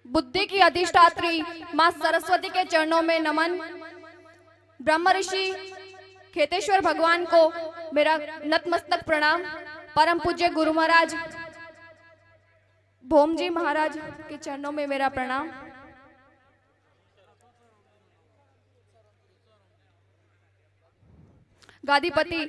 बुद्धि की अधिष्ठात्री माँ सरस्वती के चरणों में नमन। ब्रह्म ऋषि खेतेश्वर भगवान को मेरा नतमस्तक प्रणाम। परम पूज्य गुरु महाराज भोम जी महाराज के चरणों में मेरा प्रणाम। गादीपति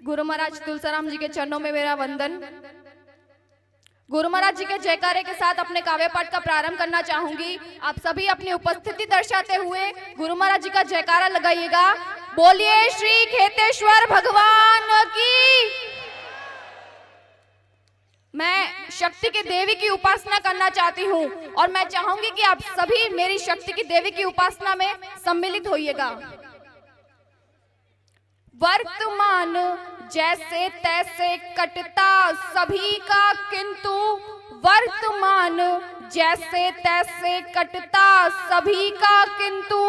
गुरु महाराज तुलसीराम जी के चरणों में मेरा वंदन। गुरु महाराज जी के जयकारे के साथ अपने काव्य पाठ का प्रारंभ करना चाहूंगी। आप सभी अपनी उपस्थिति दर्शाते हुए गुरु महाराज जी का जयकारा लगाइएगा। बोलिए श्री खेतेश्वर भगवान की। मैं शक्ति की देवी की उपासना करना चाहती हूँ और मैं चाहूंगी कि आप सभी मेरी शक्ति की देवी की उपासना में सम्मिलित होइएगा। वर्तमान जैसे तैसे कटता सभी का, किंतु वर्तमान जैसे तैसे कटता सभी का, किंतु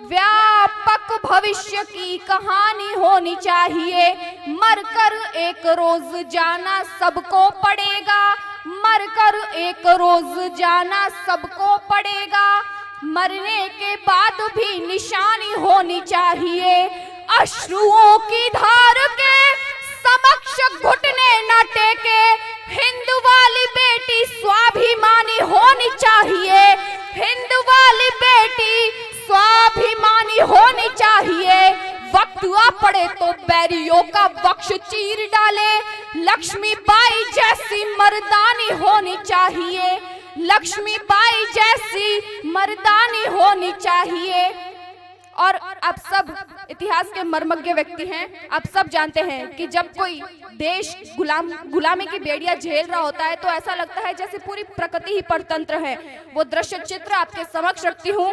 व्यापक भविष्य की कहानी होनी चाहिए। मरकर एक रोज जाना सबको पड़ेगा, मरकर एक रोज जाना सबको पड़ेगा। मरने के बाद भी निशानी होनी चाहिए। अश्रुओं की धार के समक्ष घुटने न टेके, हिंदू वाली बेटी स्वाभिमानी होनी चाहिए। हिंदू वाली बेटी स्वाभिमानी होनी चाहिए। वक्त आ पड़े तो बैरियों का वक्ष चीर डाले। लक्ष्मीबाई जैसी मर्दानी होनी चाहिए, लक्ष्मीबाई जैसी मर्दानी होनी चाहिए। और आप सब इतिहास के मर्मज्ञ व्यक्ति हैं, आप सब जानते हैं कि जब कोई देश गुलामी की बेड़ियां झेल रहा होता है तो ऐसा लगता है जैसे पूरी प्रकृति ही परतंत्र है। वो दृश्य चित्र आपके समक्ष रखती हूँ।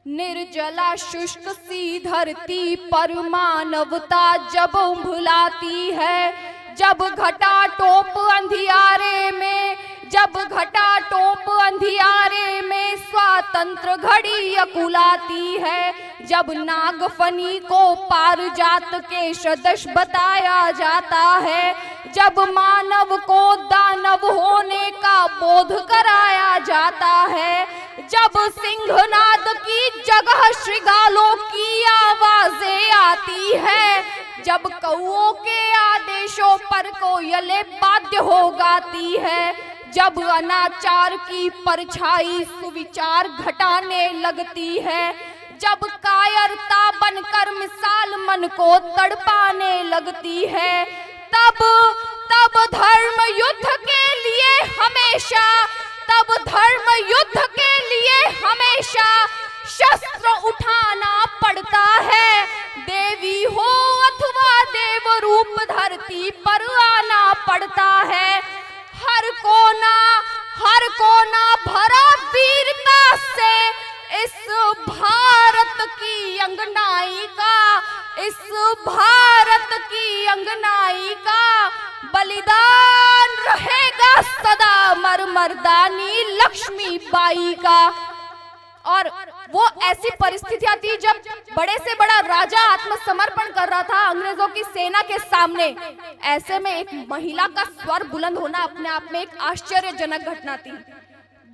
निर्जला शुष्क सी धरती पर मानवता जब उंभलाती है, जब घटा टोप अंधियारे में, जब घटा टोप अंधियारे में स्वातंत्र घड़ी अकुलाती है। जब नागफनी को पारिजात के सदृश बताया जाता है, जब मानव को दानव होने का बोध कराया जाता है, जब सिंहनाद की जगह श्रृगालों की आवाजें आती है, जब कौओं के आदेशों पर कोयलें बाध्य हो गाती है, जब अनाचार की परछाई सुविचार घटाने लगती है, जब कायरता बनकर मिसाल मन को तड़पाने लगती है, तब धर्म युद्ध के लिए हमेशा, तब धर्म युद्ध के लिए हमेशा शस्त्र उठाना पड़ता है। देवी हो अथवा देव रूप धरती पर आना पड़ता है। हर कोना भरा वीरता से इस भारत की अंगनाई का, इस भारत की अंगनाई का बलिदान रहेगा सदा मर्दानी लक्ष्मीबाई का। और वो ऐसी परिस्थितियां थी जब बड़े से बड़ा राजा आत्मसमर्पण कर रहा था अंग्रेजों की सेना के सामने। ऐसे में एक महिला का स्वर बुलंद होना अपने आप में एक आश्चर्यजनक घटना थी।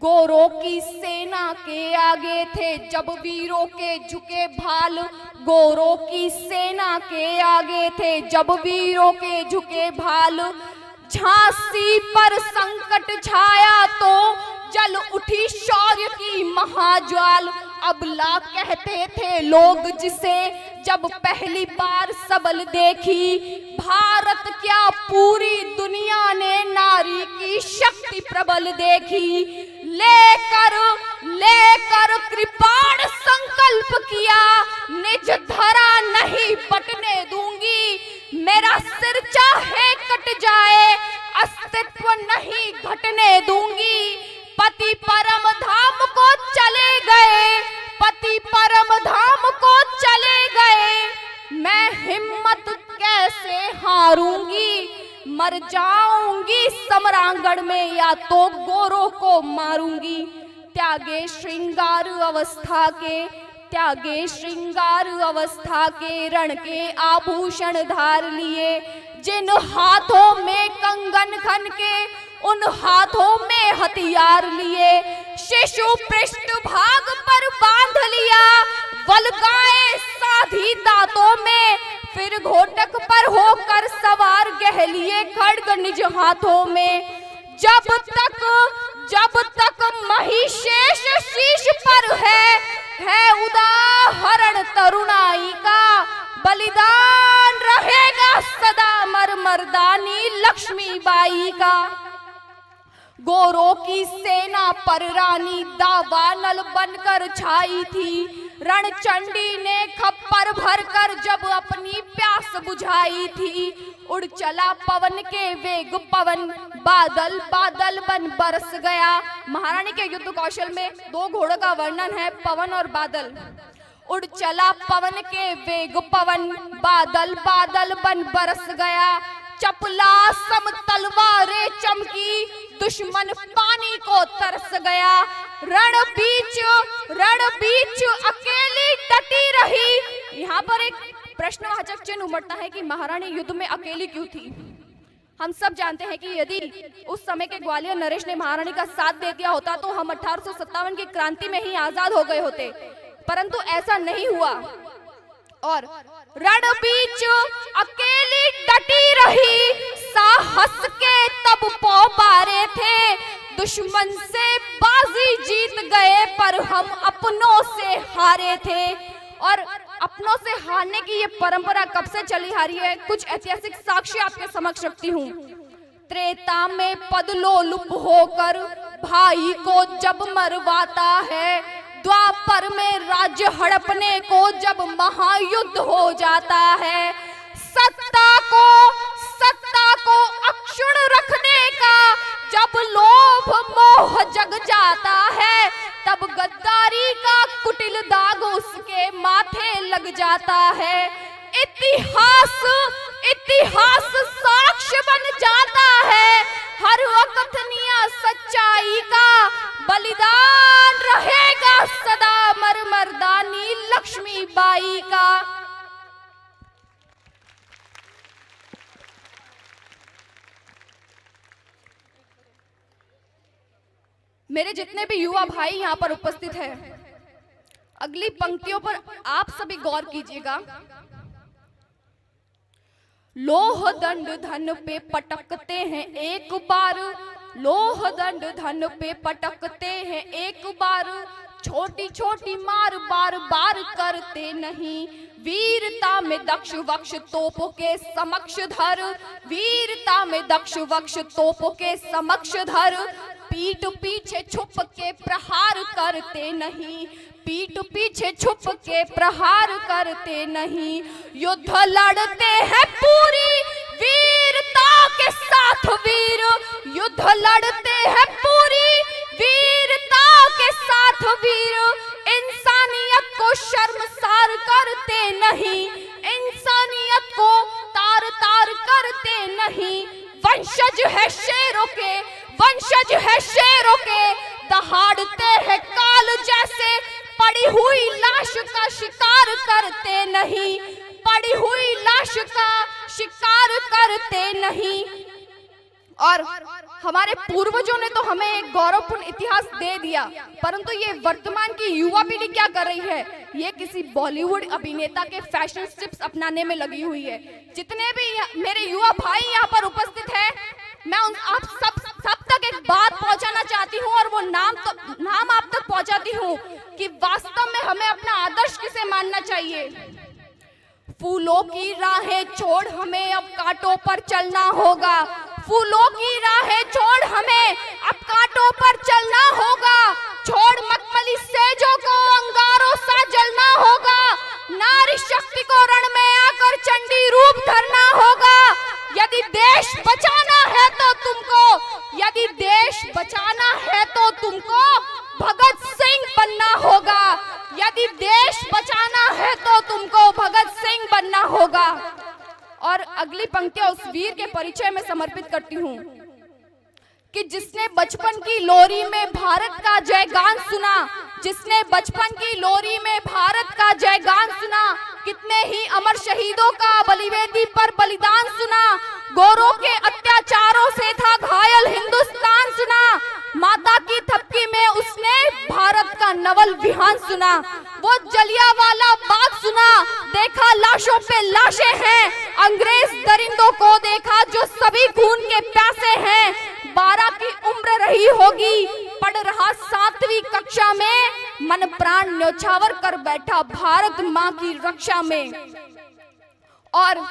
गोरों की सेना के आगे थे जब वीरों के झुके भाल, गोरों की सेना के आगे थे जब वीरों के झुके भाल। झांसी पर संकट छाया तो जल उठी शौर्य की महाज्वाल। अबला कहते थे लोग जिसे जब पहली बार सबल देखी, भारत क्या पूरी दुनिया ने नारी की शक्ति प्रबल देखी। लेकर कृपाण संकल्प किया, निज धरा नहीं बटने दूंगी। मेरा सिर चाहे कट जाए, अस्तित्व नहीं घटने दूंगी। पति परम धाम को चले गए, पति परम धाम को चले गए। मैं हिम्मत कैसे हारूंगी, मर जाऊंगी समरांगण में या तो गोरों को मारूंगी। त्यागे श्रृंगार अवस्था के, त्यागे श्रृंगार अवस्था के रण के आभूषण धार लिए। जिन हाथों में कंगन खन के उन हाथों में हथियार लिए, शिशु पृष्ठ भाग पर बांध लिया, वल्गाएं साधी दांतों में, फिर घोटक पर होकर सवार कह लिए खड्ग निज हाथों में। जब तक महिषेष शीश पर है उदाहरण तरुणाई का, बलिदान रहेगा सदा मर्दानी लक्ष्मीबाई का। गोरों की सेना पर रानी दावानल बनकर छाई थी, रणचंडी ने खप्पर भरकर जब अपनी प्यास बुझाई थी। उड़ चला पवन के वेग पवन, बादल बादल बन बरस गया। महारानी के युद्ध कौशल में दो घोड़ों का वर्णन है, पवन और बादल। उड़ चला पवन के वेग पवन, बादल बादल बन बरस गया। चपला सम तलवारें चमकी, दुश्मन पानी को तरस गया। रण बीच अकेली डटी रही। यहाँ पर एक प्रश्नवाचक चिन्ह उमड़ता है कि महारानी युद्ध में अकेली क्यों थी। हम सब जानते हैं कि यदि उस समय के ग्वालियर नरेश ने महारानी का साथ दे दिया होता तो हम 1857 की क्रांति में ही आजाद हो गए होते, परंतु ऐसा नहीं हुआ। और रण बीच अकेली डटी रही, साहस के तब पौबारे थे। दुश्मन से बाजी जीत गए पर हम अपनों से हारे थे। और अपनों से हारने की ये परंपरा कब से चली आ रही है, कुछ ऐतिहासिक साक्ष्य आपके समक्ष रखती हूँ। त्रेता में पदलोलुप होकर भाई को जब मरवाता है, द्वापर में राज्य हड़पने को जब महायुद्ध हो जाता है। सत्ता को अक्षुण रखने का जब लोभ मोह जग जाता है, तब गद्दारी का कुटिल दाग उसके माथे लग जाता है। इतिहास साक्ष्य बन जाता है हर अकथनीय सच्चाई का, बलिदान रहेगा सदा मर्दानी लक्ष्मीबाई का। मेरे जितने भी युवा भाई यहाँ पर उपस्थित हैं, अगली पंक्तियों पर आप सभी गौर कीजिएगा। लोह दंड धन पे पटकते हैं एक बार, लोह दंड धन पे पटकते हैं एक बार, छोटी छोटी मार बार बार करते नहीं। वीरता में दक्ष वक्ष तोपों के समक्ष धर, वीरता में दक्ष वक्ष तोपों के समक्ष धर। पीठ पीछे छुप के प्रहार करते नहीं, पीठ पीछे छुप के प्रहार करते नहीं। युद्ध लड़ते हैं पूरी वीरता के साथ वीर, युद्ध लड़ते हैं पूरी वीरता के साथ वीर। इंसानियत को शर्मसार करते नहीं, इंसानियत को तार तार करते नहीं। वंशज है शेरों के, वंशज है शेरों के, दहाड़ते हैं काल जैसे। पड़ी हुई लाश का शिकार करते नहीं, पड़ी हुई लाश का शिकार करते नहीं। और हमारे पूर्वजों ने तो हमें एक गौरवपूर्ण इतिहास दे दिया, परंतु ये वर्तमान की युवा पीढ़ी क्या कर रही है, ये किसी बॉलीवुड अभिनेता के फैशन टिप्स अपनाने में लगी हुई है। जितने भी मेरे युवा भाई यहाँ पर उपस्थित हैं, मैं आप सब तक एक बात पहुंचाना चाहती हूँ, और वो नाम आप तक पहुंचाती हूँ कि वास्तव में हमें अपना आदर्श किसे मानना चाहिए। फूलों की राहें छोड़ हमें अब कांटों पर चलना होगा, फूलों की राहें छोड़ हमें अब कांटों पर चलना होगा। छोड़ मखमली सेजों को अंगारों सा जलना होगा, नारी शक्ति को रण में आकर चंडी रूप धरना होगा। यदि देश बचाना है तो तुमको, यदि देश बचाना है तो तुमको भगत सिंह बनना होगा, यदि देश बचाना है तो तुमको भगत सिंह बनना होगा। और अगली पंक्तियां उस वीर के परिचय में समर्पित करती हूँ कि जिसने बचपन की लोरी में भारत का जयगान सुना, जिसने बचपन की लोरी में भारत का जयगान सुना, कितने ही अमर शहीदों का बलिवेदी पर बलिदान सुना। गोरों के अत्याचारों से था घायल हिंदुस्तान सुना, माता की थपकी में उसने नवल विहान सुना, वो जलियांवाला बाग सुना, देखा लाशों पे लाशें हैं, अंग्रेज दरिंदों को देखा जो सभी खून के प्यासे हैं। 12 की उम्र रही होगी, पढ़ रहा 7वीं कक्षा में, मन प्राण न्योछावर कर बैठा भारत माँ की रक्षा में। और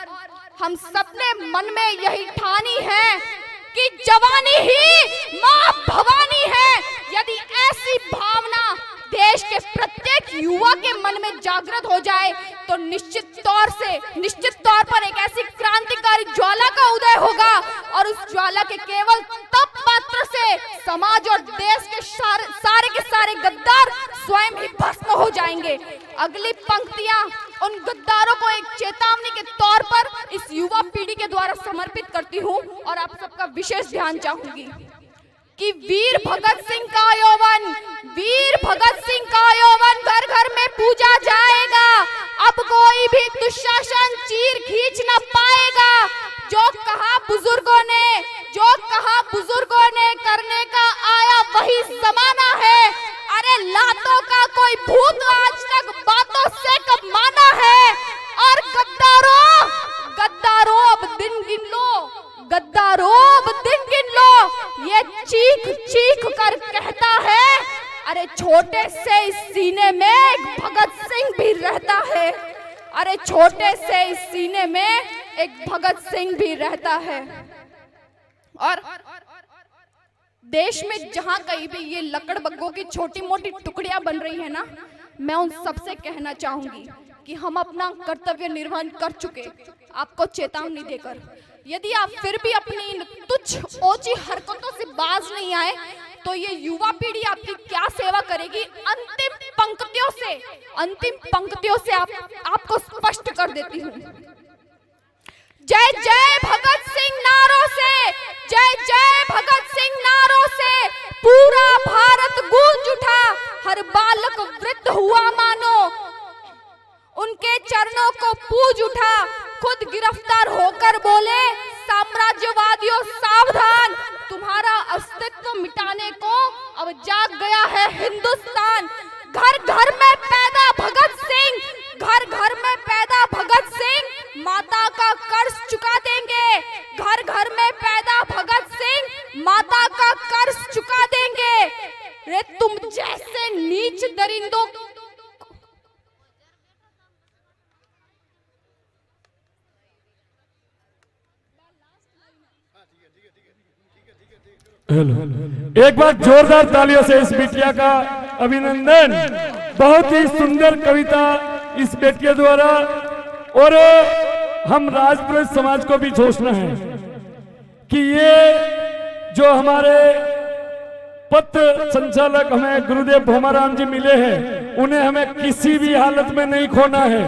हम सबने मन में यही ठानी है कि जवानी ही मां भवानी है। यदि ऐसी भावना देश के प्रत्येक युवा के मन में जागृत हो जाए तो निश्चित तौर पर एक ऐसी क्रांतिकारी ज्वाला का उदय होगा, और उस ज्वाला के केवल तप मात्र से समाज और देश के सारे गद्दार स्वयं ही भस्म हो जाएंगे। अगली पंक्तियां उन गद्दारों को एक चेतावनी के तौर पर इस युवा पीढ़ी के द्वारा समर्पित करती हूं, और आप सबका विशेष ध्यान चाहूंगी कि वीर भगत सिंह का यौवन, वीर भगत सिंह का यौवन घर घर में पूजा जाएगा। अब कोई भी दुशासन चीर खींच न पाएगा। जो कहा बुजुर्गों ने करने का आया वही जमाना है। अरे लातों का कोई भूत आज तक बातों से कब माना है। और गद्दारों अब दिन गिन लो, गद्दारों अब दिन गिन लो। ये चीख कर कहता है, अरे छोटे से इस सीने में एक भगत सिंह भी रहता है। अरे छोटे से इस सीने में एक भगत सिंह भी रहता है। और देश में जहां कहीं भी ये लकड़बग्गों की छोटी मोटी टुकड़ियां बन रही है ना, मैं उन सबसे कहना चाहूंगी कि हम अपना कर्तव्य निर्वहन कर चुके। आपको चेतावनी देकर, यदि आप फिर भी अपनी तुच्छ ओछी हरकतों से बाज नहीं आए तो ये युवा पीढ़ी आपकी क्या सेवा करेगी। अंतिम पंक्तियों से आपको स्पष्ट कर देती हूँ। जय जय भगत सिंह नारों से, जय जय भगत सिंह नारों से पूरा भारत गूंज उठा। हर बालक वृद्ध हुआ मानो, उनके चरणों को पूज उठा। खुद गिरफ्तार होकर बोले, साम्राज्यवादियों सावधान, तुम्हारा अस्तित्व मिटाने को अब जाग गया है हिंदुस्तान। घर घर में पैदा भगत सिंह, घर घर में पैदा भगत सिंह, माता का कर्ज चुका देंगे। घर घर में पैदा भगत सिंह, माता का कर्ज चुका देंगे। रे तुम जैसे नीच दरिंदों एक बार जोरदार तालियों से इस बेटिया का अभिनंदन। बहुत ही सुंदर कविता इस बेटिया द्वारा। और हम राजपुरोहित समाज को भी सोचना है कि ये जो हमारे पत्र संचालक हमें गुरुदेव भोमाराम जी मिले हैं, उन्हें हमें किसी भी हालत में नहीं खोना है।